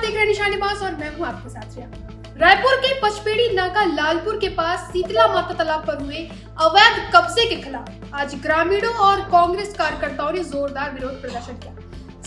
देख रहे हैं निशानेबाज और मैं हूं आपके साथ रिया। रायपुर के पचपेड़ी नाका लालपुर के पास शीतला माता तालाब पर हुए अवैध कब्जे के खिलाफ आज ग्रामीणों और कांग्रेस कार्यकर्ताओं ने जोरदार विरोध प्रदर्शन किया।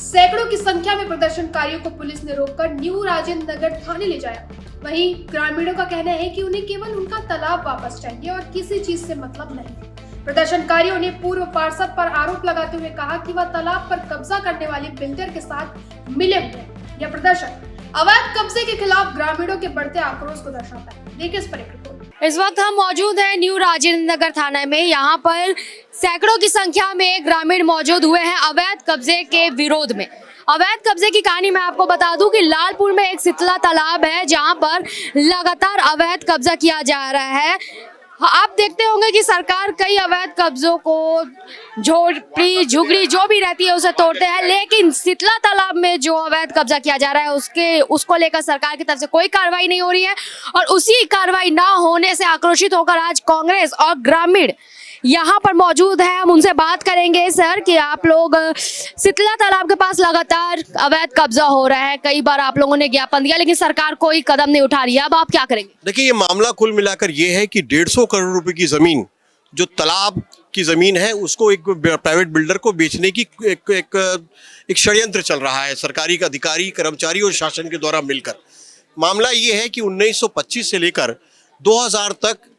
सैकड़ों की संख्या में प्रदर्शनकारियों को पुलिस ने रोककर न्यू राजेंद्र नगर थाने ले जाया। वहीं ग्रामीणों का कहना है कि उन्हें केवल उनका तालाब वापस चाहिए और किसी चीज से मतलब नहीं। प्रदर्शनकारियों ने पूर्व पार्षद पर आरोप लगाते हुए कहा कि वह तालाब पर कब्जा करने वाले बिल्डर के साथ मिले हुए हैं। यह प्रदर्शन अवैध कब्जे के खिलाफ ग्रामीणों के बढ़ते आक्रोश को दर्शाता है। देखिए इस पर एक रिपोर्ट। इस वक्त हम मौजूद हैं न्यू राजेंद्र नगर थाना में। यहाँ पर सैकड़ों की संख्या में ग्रामीण मौजूद हुए हैं अवैध कब्जे के विरोध में। अवैध कब्जे की कहानी मैं आपको बता दूं कि लालपुर में एक शीतला तालाब है जहां पर लगातार अवैध कब्जा किया जा रहा है। आप देखते होंगे कि सरकार कई अवैध कब्जों को झोपड़ी झुगड़ी जो भी रहती है उसे तोड़ते हैं, लेकिन शीतला तालाब में जो अवैध कब्जा किया जा रहा है उसको लेकर सरकार की तरफ से कोई कार्रवाई नहीं हो रही है। और उसी कार्रवाई ना होने से आक्रोशित होकर आज कांग्रेस और ग्रामीण यहाँ पर मौजूद है। हम उनसे बात करेंगे सर कि आप लोग शीतला तालाब के पास लगातार अवैध कब्जा हो रहा है, कई बार आप लोगों ने ज्ञापन दिया लेकिन सरकार कोई कदम नहीं उठा रही है, अब आप क्या करेंगे? देखिए ये मामला कुल मिलाकर ये है कि 150 करोड़ रुपए की जमीन जो तालाब की जमीन है उसको एक प्राइवेट बिल्डर को बेचने की एक षड्यंत्र चल रहा है सरकारी अधिकारी कर्मचारी और शासन के द्वारा मिलकर। मामला ये है कि 1925 से लेकर 2000 तक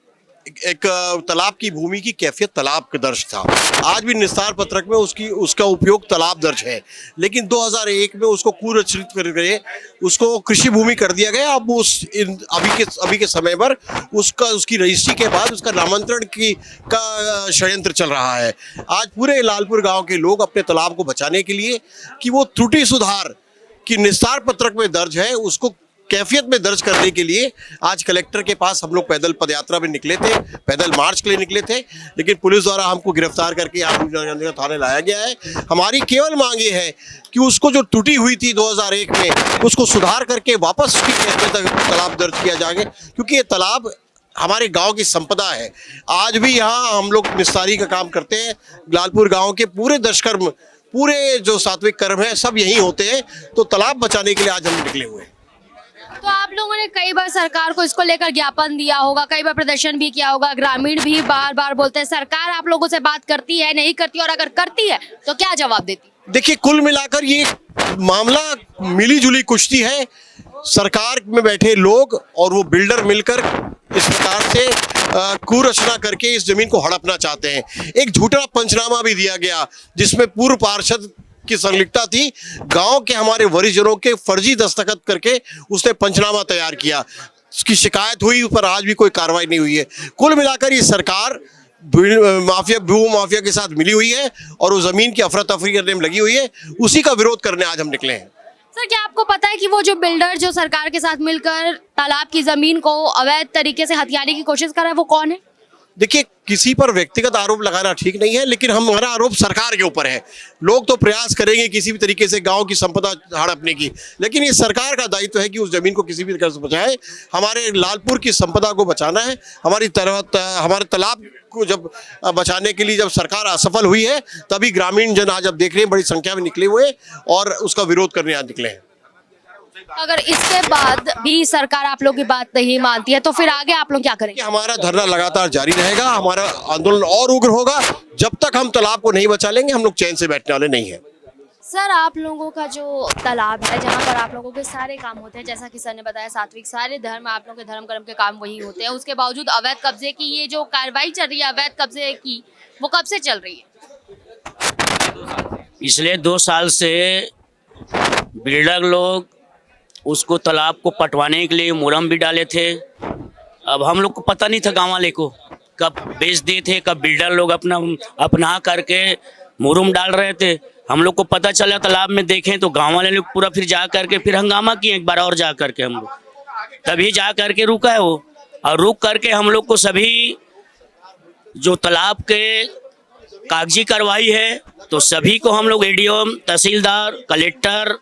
एक तालाब की भूमि की कैफियत तालाब का दर्ज था। आज भी निस्तार पत्रक में उसका उपयोग तालाब दर्ज है, लेकिन 2001 में उसको कुरचित करके उसको कृषि भूमि कर दिया गया। अब अभी के समय पर उसकी रजिस्ट्री के बाद उसका नामांतरण का षड्यंत्र चल रहा है। आज पूरे लालपुर गांव के लोग अपने तालाब को बचाने के लिए कि वो त्रुटि सुधार की निस्तार पत्रक में दर्ज है उसको कैफियत में दर्ज करने के लिए आज कलेक्टर के पास हम लोग पैदल पदयात्रा में निकले थे, पैदल मार्च के लिए निकले थे, लेकिन पुलिस द्वारा हमको गिरफ्तार करके यहाँ थाने लाया गया है। हमारी केवल मांग ये है कि उसको जो त्रुटि हुई थी 2001 में उसको सुधार करके वापस उसकी कैफियत तालाब दर्ज किया जाए, क्योंकि ये तालाब हमारे गांव की संपदा है। आज भी यहाँ हम लोग निस्तारी का काम करते हैं। लालपुर गाँव के पूरे दशकर्म, पूरे जो सात्विक कर्म है सब यहीं होते हैं, तो तालाब बचाने के लिए आज हम निकले हुए हैं। तो आप लोगों ने कई बार सरकार को इसको लेकर ज्ञापन दिया होगा, कई बार प्रदर्शन भी किया होगा, ग्रामीण भी बार बार बोलते हैं सरकार आप लोगों से बात करती है नहीं करती, और अगर करती है तो क्या जवाब देती? देखिए कुल मिलाकर ये मामला मिली जुली कुश्ती है। सरकार में बैठे लोग और वो बिल्डर मिलकर इस प्रकार से कुरचना करके इस जमीन को हड़पना चाहते हैं। एक झूठा पंचनामा भी दिया गया जिसमें पूर्व पार्षद की संलिप्तता थी। गांव के हमारे वरिष्ठजनों के फर्जी दस्तखत करके उसने पंचनामा तैयार किया। उसकी शिकायत हुई पर आज भी कोई कार्रवाई नहीं हुई है। कुल मिलाकर ये सरकार भू माफिया के साथ मिली हुई है और वो जमीन की अफरा तफरी करने में लगी हुई है। उसी का विरोध करने आज हम निकले हैं। सर क्या आपको पता है कि वो जो बिल्डर जो सरकार के साथ मिलकर तालाब की जमीन को अवैध तरीके से हथियाने की कोशिश कर रहा है वो कौन है? देखिए किसी पर व्यक्तिगत आरोप लगाना ठीक नहीं है, लेकिन हमारा आरोप सरकार के ऊपर है। लोग तो प्रयास करेंगे किसी भी तरीके से गांव की संपदा हड़पने की, लेकिन ये सरकार का दायित्व है कि उस जमीन को किसी भी तरह से बचाए। हमारे लालपुर की संपदा को बचाना है। हमारे तालाब को जब बचाने के लिए जब सरकार असफल हुई है तभी ग्रामीण जन आज अब देख रहे हैं बड़ी संख्या में निकले हुए और उसका विरोध करने आज निकले हैं। अगर इसके बाद भी सरकार आप लोग की बात नहीं मानती है तो फिर आगे आप लोग क्या करेंगे? हमारा धरना लगातार जारी रहेगा, हमारा आंदोलन और उग्र होगा। जब तक हम तालाब को नहीं बचा लेंगे हम लोग चैन से बैठने वाले नहीं है। सर आप लोगों का जो तालाब है जहाँ पर आप लोगों के सारे काम होते हैं, जैसा कि सर ने बताया सात्विक सारे धर्म आप लोगों के धर्म कर्म के काम वही होते हैं, उसके बावजूद अवैध कब्जे की ये जो कार्रवाई चल रही है अवैध कब्जे की वो कब से चल रही है? पिछले 2 साल से बिल्डर लोग उसको तालाब को पटवाने के लिए मुरम भी डाले थे। अब हम लोग को पता नहीं था गाँव वाले को कब बेच दिए थे, कब बिल्डर लोग अपना करके मुरम डाल रहे थे। हम लोग को पता चला तालाब में देखें तो गाँव वाले लोग पूरा फिर जा करके फिर हंगामा किए एक बार और जा करके हम लोग तभी जा करके रुका है वो। और रुक करके हम लोग को सभी जो तालाब के कागजी कार्रवाई है तो सभी को हम लोग एडीएम तहसीलदार कलेक्टर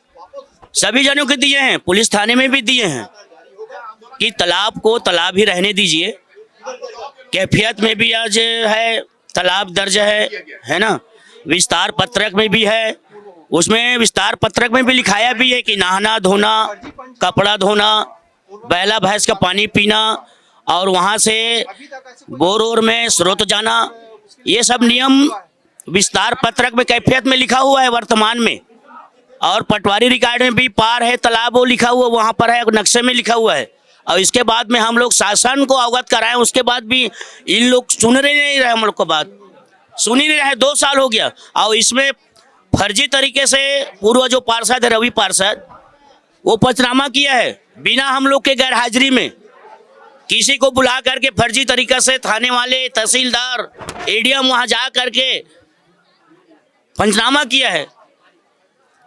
सभी जनों के दिए हैं, पुलिस थाने में भी दिए हैं कि तालाब को तालाब ही रहने दीजिए। कैफियत में भी आज है तालाब दर्ज है ना, विस्तार पत्रक में भी है उसमें विस्तार पत्रक में भी लिखाया भी है कि नहाना धोना, कपड़ा धोना, बैला भैंस का पानी पीना और वहाँ से बोर में स्रोत जाना, ये सब नियम विस्तार पत्रक में कैफियत में लिखा हुआ है वर्तमान में। और पटवारी रिकॉर्ड में भी पार है तालाब वो लिखा हुआ वहाँ पर है, नक्शे में लिखा हुआ है। और इसके बाद में हम लोग शासन को अवगत कराएं, उसके बाद भी इन लोग सुन नहीं रहे, हम लोग को बात सुन ही नहीं रहे। 2 साल हो गया और इसमें फर्जी तरीके से पूर्व जो पार्षद है रवि पार्षद, वो पंचनामा किया है बिना हम लोग के गैर हाजिरी में। किसी को बुला करके फर्जी तरीके से थाने वाले, तहसीलदार, एडीएम वहां जा करके पंचनामा किया है।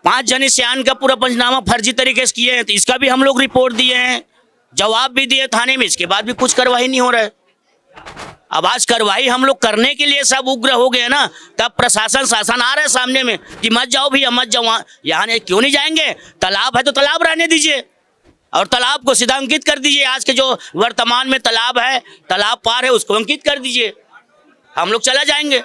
5 जने सियान का पूरा पंचनामा फर्जी तरीके से किए हैं। तो इसका भी हम लोग रिपोर्ट दिए हैं, जवाब भी दिए थाने में, इसके बाद भी कुछ कार्रवाई नहीं हो रहा है। अब आज कार्रवाई हम लोग करने के लिए सब उग्र हो गए ना, तब प्रशासन शासन आ रहा है सामने में कि मत जाओ भैया मत जाओ, यहाँ क्यों नहीं जाएंगे? तालाब है तो तालाब रहने दीजिए और तालाब को सीधा अंकित कर दीजिए। आज के जो वर्तमान में तालाब है, तालाब पार है, उसको अंकित कर दीजिए, हम लोग चला जाएंगे।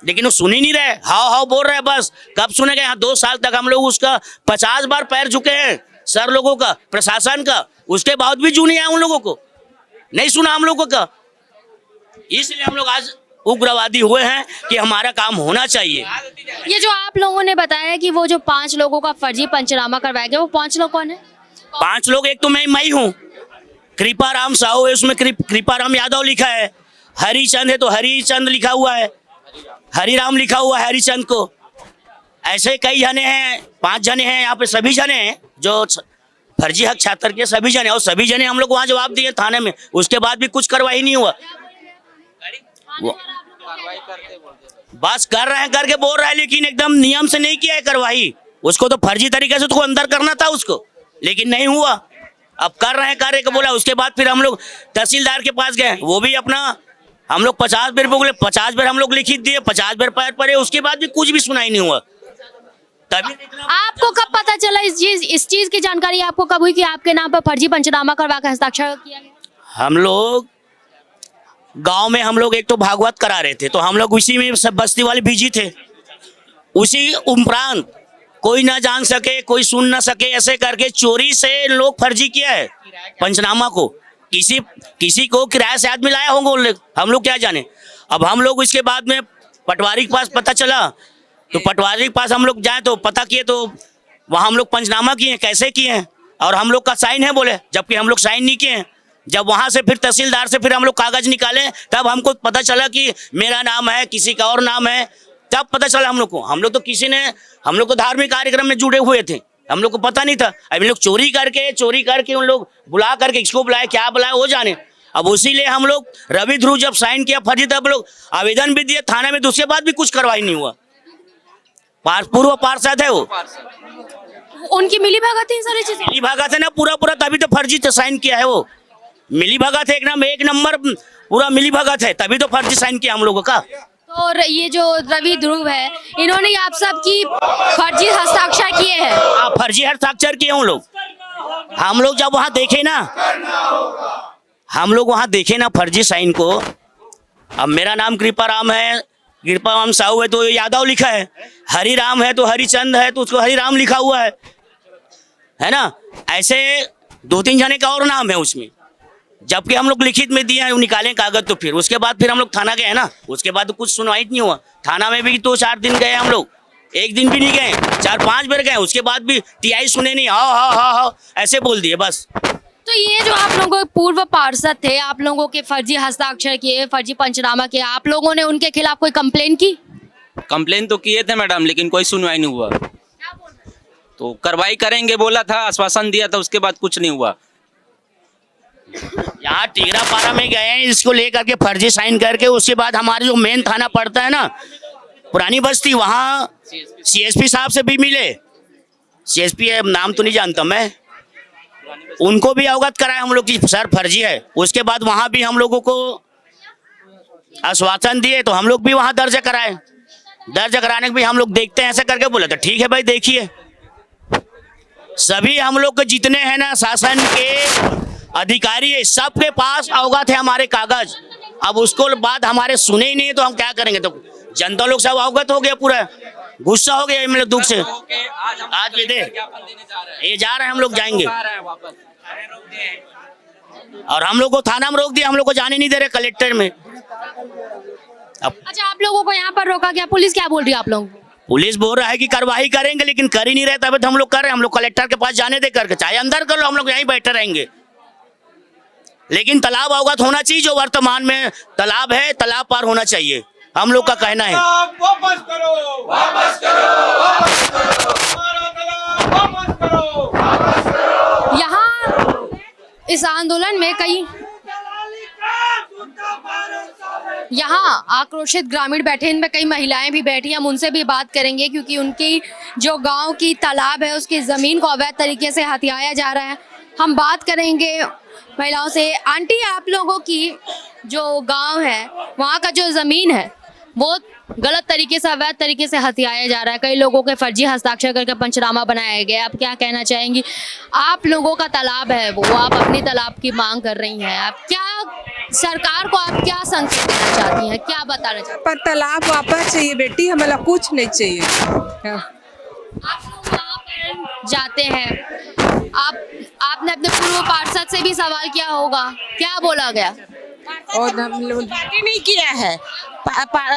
लेकिन वो सुन ही नहीं रहे, हाव हाव बोल रहे बस। कब सुनेंगे? यहाँ 2 साल तक हम लोग उसका 50 बार पैर झुके हैं सर लोगों का, प्रशासन का, उसके बाद भी जू नहीं आया उन लोगों को, नहीं सुना हम लोगों का। इसलिए हम लोग आज उग्रवादी हुए हैं कि हमारा काम होना चाहिए। ये जो आप लोगों ने बताया कि वो जो 5 लोगों का फर्जी पंचनामा करवाया गया, वो 5 लोग कौन है? 5 लोग, एक तो मैं हूँ, कृपाराम साहू है, उसमें कृपाराम यादव लिखा है। हरिचंद है तो हरिचंद लिखा हुआ है, हरिराम लिखा हुआ है हरिचंद को। ऐसे कई जने हैं, 5 जने हैं यहाँ पे, सभी जने हैं जो फर्जी हक छात्र के, सभी जने, और सभी जने हम लोग वहाँ जवाब दिए थाने में, उसके बाद भी कुछ कार्रवाई नहीं हुआ। बस कर रहे हैं करके बोल रहा है, लेकिन एकदम नियम से नहीं किया है कार्रवाई। उसको तो फर्जी तरीके से तो अंदर करना था उसको, लेकिन नहीं हुआ। अब कर रहे हैं कार्य को बोला, उसके बाद फिर हम लोग तहसीलदार के पास गए, वो भी अपना हम लोग 50 बार बोले, 50 बार हम लोग लिखित दिए, 50 बार पैर पड़े, उसके बाद भी कुछ भी सुनाई नहीं हुआ। तभी आपको कब पता चला इस चीज की जानकारी आपको कब हुई कि आपके नाम पर फर्जी पंचनामा करवा कर हस्ताक्षर किया गया? हम लोग गांव में हम लोग एक तो भागवत करा रहे थे, तो हम लोग उसी में सब बस्ती वाले बिजी थे। उसी उपरांत कोई ना जान सके, कोई सुन ना सके, ऐसे करके चोरी से लोग फर्जी किया है पंचनामा को। किसी को किराए से आदमी लाया होंगे, हम लोग क्या जाने। अब हम लोग इसके बाद में पटवारी के पास पता चला, तो पटवारी के पास हम लोग जाए तो पता किए, तो वहाँ हम लोग पंचनामा किए, कैसे किए हैं, और हम लोग का साइन है बोले, जबकि हम लोग साइन नहीं किए हैं। जब वहाँ से फिर तहसीलदार से फिर हम लोग कागज निकाले, तब हमको पता चला कि मेरा नाम है, किसी का और नाम है, तब पता चला हम लोग को। हम लोग तो हम लोग तो धार्मिक कार्यक्रम में जुड़े हुए थे, हम लोग को पता नहीं था। अब लोग चोरी करके उन लोग बुला करके, इसको बुलाए क्या बुलाए वो जाने। अब उसी लिए हम लोग रवि ध्रुव जब साइन किया फर्जी, तब लोग आवेदन भी दिए थाने में, उसके बाद भी कुछ कार्रवाई नहीं हुआ। पूर्व पार्षद है वो, उनकी मिली भगत है सारी चीजें, मिली भगत है ना पूरा, तभी तो फर्जी साइन किया है वो। मिली भगत है, एक नंबर पूरा मिली भगत है, तभी तो फर्जी साइन किया हम लोगों का। और ये जो रवि ध्रुव है, इन्होंने आप सब की फर्जी हस्ताक्षर किए हैं? फर्जी हस्ताक्षर किए हम लोग। हम लोग जब वहाँ देखे ना फर्जी साइन को। अब मेरा नाम कृपाराम है, कृपाराम साहू है तो यादव लिखा है, हरिराम है तो हरिचंद है तो उसको हरिराम लिखा हुआ है ना। ऐसे 2-3 जने का और नाम है उसमें, जबकि हम लोग लिखित में दिए हैं, निकालें कागज। तो फिर उसके बाद फिर हम लोग थाना गए ना, उसके बाद तो कुछ सुनवाई नहीं हुआ। थाना में भी 2-4 दिन गए हम लोग, एक दिन भी नहीं गए, 4-5 बार गए, उसके बाद भी टीआई सुने नहीं, हाँ ऐसे बोल दिए बस। तो ये जो आप लोगों के पूर्व पार्षद थे, आप लोगों के फर्जी हस्ताक्षर किए, फर्जी पंचनामा किया, आप लोगों ने उनके खिलाफ कोई कंप्लेन की? कंप्लेन तो किए थे मैडम, लेकिन कोई सुनवाई नहीं हुआ। तो कार्रवाई करेंगे बोला था, आश्वासन दिया था, उसके बाद कुछ नहीं हुआ। यहाँ टिगरापारा में गए हैं इसको लेकर के फर्जी साइन करके, उसके बाद हमारे जो मेन थाना पड़ता है ना पुरानी बस्ती, वहाँ सीएसपी साहब से भी मिले। सीएसपी नाम तो नहीं जानता मैं, उनको भी अवगत कराए हम लोग की सर फर्जी है। उसके बाद वहाँ भी हम लोगों को आश्वासन दिए, तो हम लोग भी वहाँ दर्ज कराए। दर्ज कराने के भी हम लोग देखते हैं ऐसे करके बोला, तो ठीक है भाई देखिए। सभी हम लोग के जितने हैं ना शासन के अधिकारी है, सबके पास अवगत है हमारे कागज। अब उसको बाद हमारे सुने ही नहीं तो हम क्या करेंगे? तो जनता लोग सब अवगत हो गया पूरा, गुस्सा हो गया हम लोग दुख से। आज भी दे ये जा रहे हैं, हम लोग जाएंगे। और हम लोग को थाना में रोक दिया, हम लोग को जाने नहीं दे रहे कलेक्टर में। अब अच्छा, आप लोगों को यहाँ पर रोका गया, पुलिस क्या बोल रही है आप लोगों को? पुलिस बोल रहा है कि कार्रवाई करेंगे, लेकिन कर ही नहीं रहे। तब हम लोग कर रहे हैं, हम लोग कलेक्टर के पास जाने दे करके, चाहे अंदर कर लो, हम लोग यहीं बैठे रहेंगे। लेकिन तालाब अवगत होना चाहिए, जो वर्तमान में तालाब है, तालाब पार होना चाहिए, हम लोग का कहना है। वापस करो, वापस करो, वापस करो, हमारा तालाब वापस करो, वापस करो। यहाँ इस आंदोलन में कई यहाँ आक्रोशित ग्रामीण बैठे, इनमें कई महिलाएं भी बैठी, हम उनसे भी बात करेंगे क्योंकि उनकी जो गांव की तालाब है उसकी ज़मीन को अवैध तरीके से हथियाया जा रहा है। हम बात करेंगे महिलाओं से। आंटी, आप लोगों की जो गांव है वहाँ का जो ज़मीन है वो गलत तरीके से, अवैध तरीके से हथियाया जा रहा है, कई लोगों के फर्जी हस्ताक्षर करके पंचनामा बनाया गया। आप क्या कहना चाहेंगी? आप लोगों का तालाब है वो, आप अपनी तालाब की मांग कर रही हैं, आप क्या सरकार को आप क्या संकेत देना चाहती हैं, क्या बताना चाहती हैं? पर तालाब वापस चाहिए बेटी, हमें कुछ नहीं चाहिए। आप लोग वहाँ पर जाते हैं, आपने अपने पूर्व पार्षद से भी सवाल किया होगा, क्या बोला गया? और हम लोग बात ही नहीं किया है।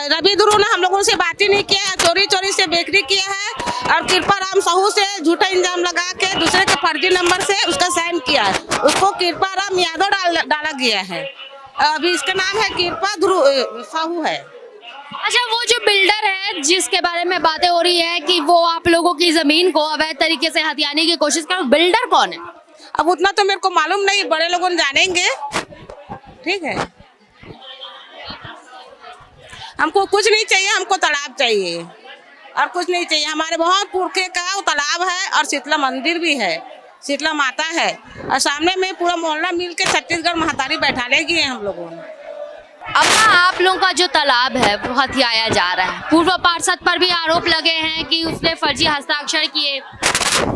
रवि दुरू ने हम लोगों से बात ही नहीं किया है, चोरी चोरी से बेकरी किया है और कृपाराम साहू से झूठा इंजाम लगा के दूसरे के फर्जी नंबर से उसका साइन किया है, उसको कृपाराम यादव डाला गया है। अभी इसका नाम है कृपा दुरू साहू है। अच्छा, वो जो बिल्डर है जिसके बारे में बातें हो रही है कि वो आप लोगों की जमीन को अवैध तरीके से हथियाने की कोशिश कर, बिल्डर कौन है? अब उतना तो मेरे को मालूम नहीं, बड़े लोगों जानेंगे। ठीक है, हमको कुछ नहीं चाहिए, हमको तालाब चाहिए और कुछ नहीं चाहिए। हमारे बहुत पुरखे का वो तालाब है और शीतला मंदिर भी है, शीतला माता है और सामने में पूरा मोहल्ला मिल के छत्तीसगढ़ महतारी बैठा लेगी हम लोगों ने। अपना आप लोगों का जो तालाब है वो हथियाया जा रहा है, पूर्व पार्षद पर भी आरोप लगे हैं कि उसने फर्जी हस्ताक्षर किए।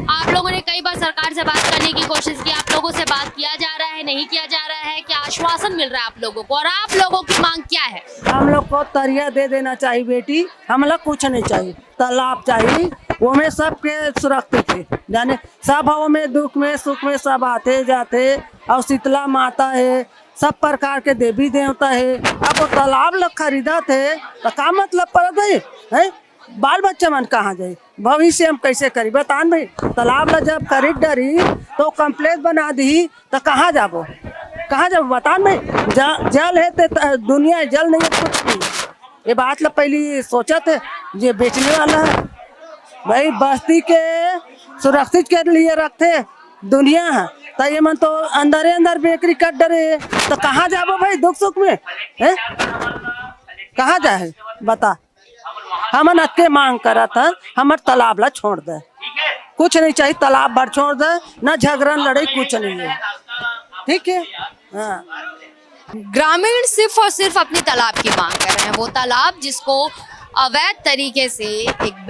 आप लोगों ने कई बार सरकार से बात करने की कोशिश की, आप लोगों से बात किया जा रहा है, नहीं किया जा रहा है, क्या आश्वासन मिल रहा है आप लोगों को और आप लोगों की मांग क्या है? हम लोग को तरिया दे देना चाहिए बेटी, हम लोग कुछ नहीं चाहिए, तालाब चाहिए, वो में सबके सुरक्षित है, जाने सब हवा में दुख में सुख में सब आते जाते, और शीतला माता है, सब प्रकार के देवी देवता है। अब वो तालाब लोग खरीदा थे तो का मतलब पड़ है? बाल बच्चा मन कहाँ जाए, भविष्य हम कैसे करी बतान भाई? तालाब ला जब खरीद डरी तो कंप्लेंट बना दी तो कहाँ जाबो, कहाँ जाबो बतान भाई? जल है तो दुनिया, जल नहीं है कुछ नहीं। ये बात ला पहले सोचा थे, ये बेचने वाला है भाई, बस्ती के सुरक्षित के लिए रखते दुनिया है, तो ये मन तो अंदर अंदर बेकरी कर डरे तो कहाँ जाबो भाई दुख सुख में है? कहाँ जाए बता? हमन अक्के मांग करा था, हमार तालाब ला छोड़ दे, कुछ नहीं चाहिए, तालाब भर छोड़ दे, ना झगड़न लड़ाई कुछ नहीं है, ठीक है? हाँ, ग्रामीण सिर्फ और सिर्फ अपनी तालाब की मांग कर रहे हैं, वो तालाब जिसको अवैध तरीके से एक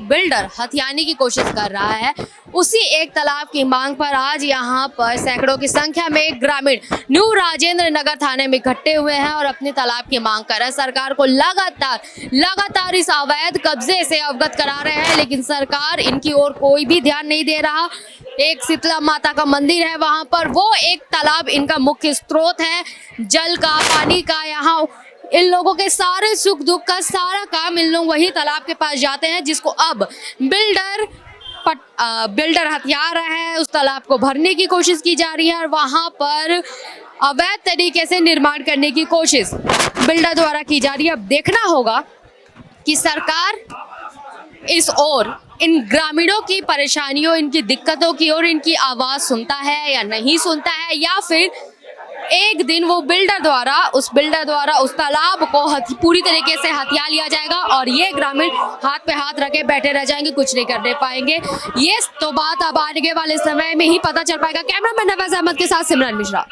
बिल्डर हथियाने की कोशिश कर रहा है, उसी एक तालाब की मांग पर आज यहाँ पर सैकड़ों की संख्या में ग्रामीण न्यू राजेंद्र नगर थाने में इकट्ठे हुए हैं और अपने तालाब की मांग कर रहे हैं। सरकार को लगातार इस अवैध कब्जे से अवगत करा रहे हैं, लेकिन सरकार इनकी ओर कोई भी ध्यान नहीं दे रहा। एक शीतला माता का मंदिर है वहाँ पर, वो एक तालाब इनका मुख्य स्रोत है जल का, पानी का। यहाँ इन लोगों के सारे सुख दुख का सारा काम इन लोग वही तालाब के पास जाते हैं, जिसको अब बिल्डर हथिया रहा है। उस तालाब को भरने की कोशिश की जा रही है और वहां पर अवैध तरीके से निर्माण करने की कोशिश बिल्डर द्वारा की जा रही है। अब देखना होगा कि सरकार इस ओर, इन ग्रामीणों की परेशानियों, इनकी दिक्कतों की ओर इनकी आवाज सुनता है या नहीं सुनता है, या फिर एक दिन वो उस बिल्डर द्वारा उस तालाब को पूरी तरीके से हथिया लिया जाएगा और ये ग्रामीण हाथ पे हाथ रखे बैठे रह जाएंगे, कुछ नहीं करने पाएंगे। ये तो बात अब आने वाले समय में ही पता चल पाएगा। कैमरामैन नवाज अहमद के साथ सिमरन मिश्रा।